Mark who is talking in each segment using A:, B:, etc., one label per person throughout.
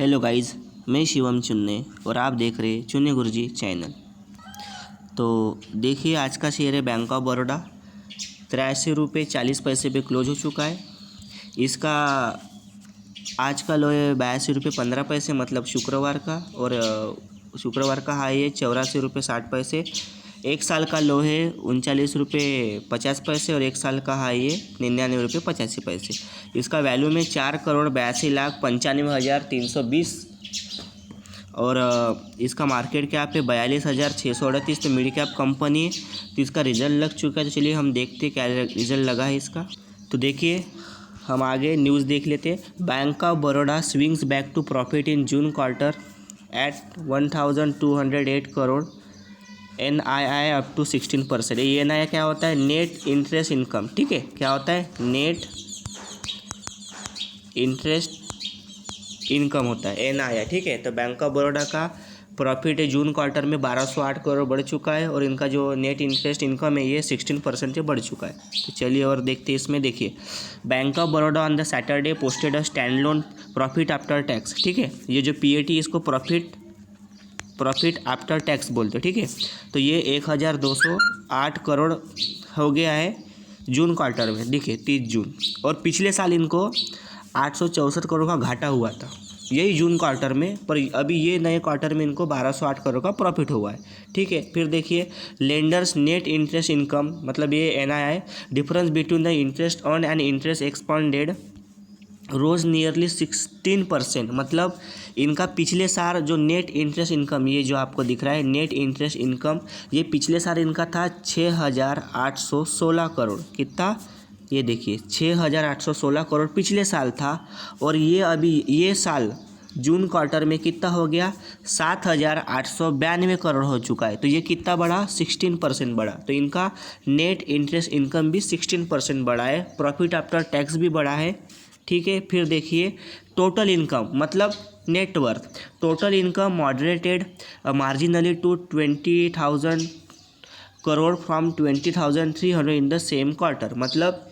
A: Hello guys, मैं शिवम चुन्ने और आप देख रहे चुन्ने गुरुजी चैनल। तो देखिए, आज का शेयर है बैंक ऑफ बड़ौदा, 83 रुपये 40 पैसे पे क्लोज हो चुका है। इसका आज का लो है 82 रुपये 15 पैसे, मतलब शुक्रवार का, और शुक्रवार का हाई है 84 रुपये 60 पैसे। एक साल का लो है 39 रुपये 50 पैसे और एक साल का हाई है 99 रुपये 85 पैसे। इसका वैल्यू में 4,82,95,320 और इसका मार्केट कैप है 42,638। तो मिड कैप कंपनी है, तो इसका रिजल्ट लग चुका है। तो चलिए हम देखते क्या रिजल्ट लगा है इसका। तो देखिए, हम आगे न्यूज़ देख लेते हैं। Bank of Baroda swings back to profit in June quarter at 1,208 crore. NII up to 16%। ये NII क्या होता है? Net interest income. ठीक है, क्या होता है? नेट इंटरेस्ट इनकम होता है NII। ठीक है, तो बैंक ऑफ बड़ौदा का प्रॉफिट है जून क्वार्टर में 1208 करोड़ बढ़ चुका है, और इनका जो नेट इंटरेस्ट इनकम है ये 16% से बढ़ चुका है। तो चलिए और देखते हैं इसमें। देखिए, bank of Baroda on the Saturday posted a stand loan profit after tax. ठीक है, ये जो PAT इसको प्रॉफिट आफ्टर टैक्स बोलते हैं। ठीक है, तो ये 1,208 करोड़ हो गया है जून क्वार्टर में। देखिए 30 जून, और पिछले साल इनको 864 करोड़ का घाटा हुआ था यही जून क्वार्टर में, पर अभी ये नए क्वार्टर में इनको 1208 करोड़ का प्रॉफिट हुआ है। ठीक है, फिर देखिए लेंडर्स नेट इंटरेस्ट इनकम, मतलब ये NII difference between the interest earn and interest expended rose nearly 16%। मतलब इनका पिछले साल जो नेट इंटरेस्ट इनकम, ये जो आपको दिख रहा है नेट इंटरेस्ट इनकम, ये पिछले साल इनका था 6,816 करोड़। कितना? ये देखिए 6,816 करोड़ पिछले साल था, और ये अभी ये साल जून क्वार्टर में कितना हो गया? 7,892 करोड़ हो चुका है। तो ये कितना बढ़ा? 16% बढ़ा। तो इनका नेट इंटरेस्ट इनकम भी 16% बढ़ा है, प्रॉफिट आफ्टर टैक्स भी बढ़ा है। ठीक है, फिर देखिए टोटल इनकम, मतलब net worth, total income moderated marginally to 20,000 crore from 20,300 in the same quarter. मतलब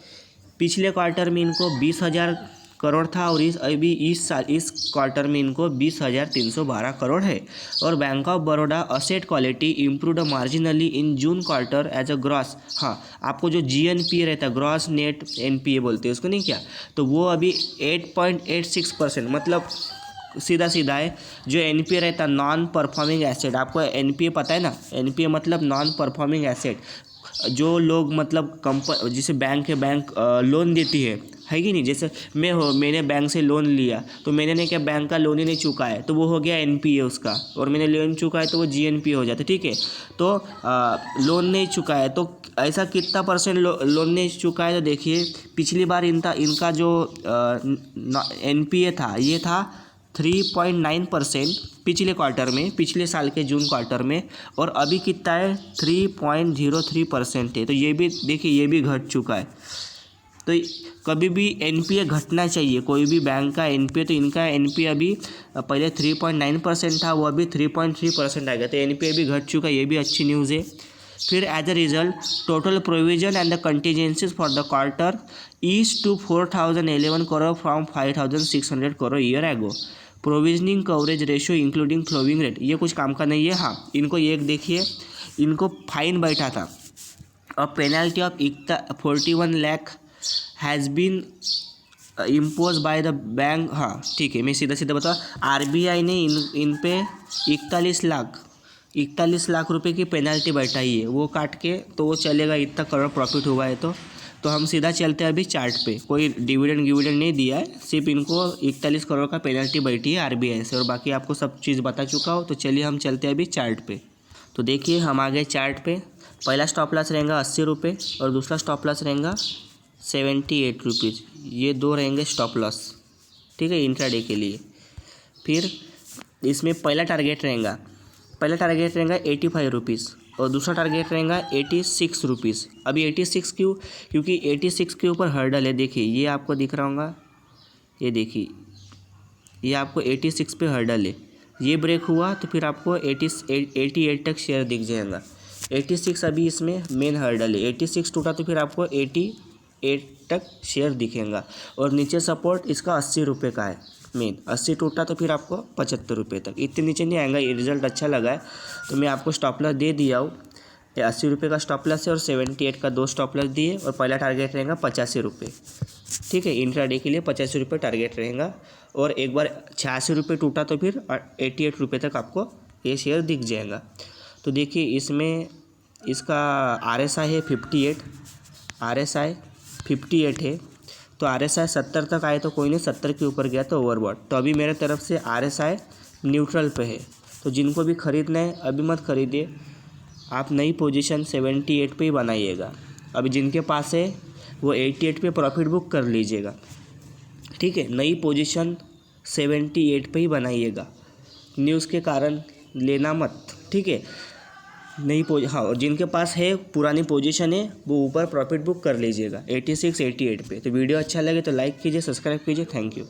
A: पिछले क्वार्टर में इनको 20,000 करोड़ था, और अभी इस साल इस क्वार्टर में इनको 20,312 करोड़ है। और bank of Baroda asset quality improved marginally in June quarter as a gross. हाँ, आपको जो GNPA रहता है, ग्रॉस नेट NPA बोलते हैं उसको, नहीं क्या, तो वो अभी 8.86%, मतलब सीधा सीधा है। जो NPA रहता है नॉन परफॉर्मिंग एसेट, आपको NPA पता है ना? NPA मतलब नॉन परफॉर्मिंग एसेट। जो लोग मतलब जिसे बैंक लोन देती है कि नहीं, जैसे मैंने बैंक से लोन लिया, तो मैंने क्या बैंक का लोन ही नहीं चुका है, तो वो हो गया NPA उसका, और मैंने लोन चुका है तो वो GNPA हो जाता है। ठीक है, तो लोन नहीं चुका है, तो ऐसा कितना परसेंट लोन नहीं चुका है? तो देखिए पिछली बार इनका जो NPA था, ये था 3.9% पिछले क्वार्टर में, पिछले साल के जून क्वार्टर में, और अभी कितना है? 3.03% है। तो ये भी देखिए, ये भी घट चुका है। तो कभी भी NPA घटना चाहिए, कोई भी बैंक का NPA। तो इनका NPA अभी पहले 3.9% था, वो अभी 3.3% आ गया, तो NPA भी घट चुका है, ये भी अच्छी न्यूज़ है। फिर as a result total provision and the contingencies for the quarter is to 4,011 crore from 5,600 crore year ago. Provisioning coverage ratio including flowing rate, ये कुछ काम का नहीं है। हाँ, इनको ये देखिए, इनको फाइन बैठा था, a penalty of 41 lakh has been impose by the bank. हाँ ठीक है, मैं सीधा सीधा बता, RBI ने इन पे 41 लाख रुपए की पेनल्टी बैठाई है। वो काट के तो वो चलेगा, इतना करोड़ प्रॉफिट हुआ है। तो हम सीधा चलते हैं अभी चार्ट पे। कोई डिविडेंड नहीं दिया है, सिर्फ इनको 41 करोड़ का पेनल्टी बैठी है RBI से, और बाकी आपको सब चीज़ बता चुका हो। तो चलिए हम चलते हैं अभी चार्ट पे। तो देखिए हम आ गए चार्ट पे। पहला स्टॉप लॉस रहेगा 80 रुपये, और दूसरा स्टॉप लॉस रहेगा 78 रुपीज़। ये दो रहेंगे स्टॉप लॉस, ठीक है, इंट्राडे के लिए। फिर इसमें पहला टारगेट रहेगा 85 रुपीज़, और दूसरा टारगेट रहेगा 86 रुपीज़। अभी 86 क्यों? क्योंकि 86 के ऊपर हर्डल है। देखिए ये आपको दिख रहा होगा, ये देखिए, ये आपको 86 पे हर्डल है। ये ब्रेक हुआ तो फिर आपको 88 तक शेयर दिख जाएगा। 86 अभी इसमें मेन हर्डल है। 86 टूटा तो फिर आपको 88 तक शेयर दिखेगा, और नीचे सपोर्ट इसका 80 रुपये का है। मेन 80 टूटा तो फिर आपको 75 रुपये तक, इतने नीचे नहीं आएगा। ये रिजल्ट अच्छा लगा है तो मैं आपको स्टॉप लॉस दे दिया हूँ। 80 रुपये का स्टॉप लॉस है और 78 का 2 स्टॉप लॉस दिए और पहला टारगेट रहेगा 85 रुपये। ठीक है, इंट्राडे के लिए 85 रुपये टारगेट रहेगा। और एक बार 86 रुपये टूटा तो फिर 88 रुपये तक आपको ये शेयर दिख जाएगा। तो देखिए इसमें इसका RSI है 58, RSI 58 है। तो RSI 70 तक आए तो कोई नहीं, 70 के ऊपर गया तो ओवरबॉट। तो अभी मेरे तरफ से RSI न्यूट्रल पे है। तो जिनको भी ख़रीदना है अभी मत खरीदिए, आप नई पोजीशन 78 पे ही बनाइएगा। अभी जिनके पास है वो 88 पे प्रॉफिट बुक कर लीजिएगा। ठीक है, नई पोजीशन 78 पे ही बनाइएगा, न्यूज़ के कारण लेना मत। ठीक है, हाँ, और जिनके पास है पुरानी पोजीशन है वो ऊपर प्रॉफिट बुक कर लीजिएगा 86 88 पे। तो वीडियो अच्छा लगे तो लाइक कीजिए, सब्सक्राइब कीजिए। Thank you.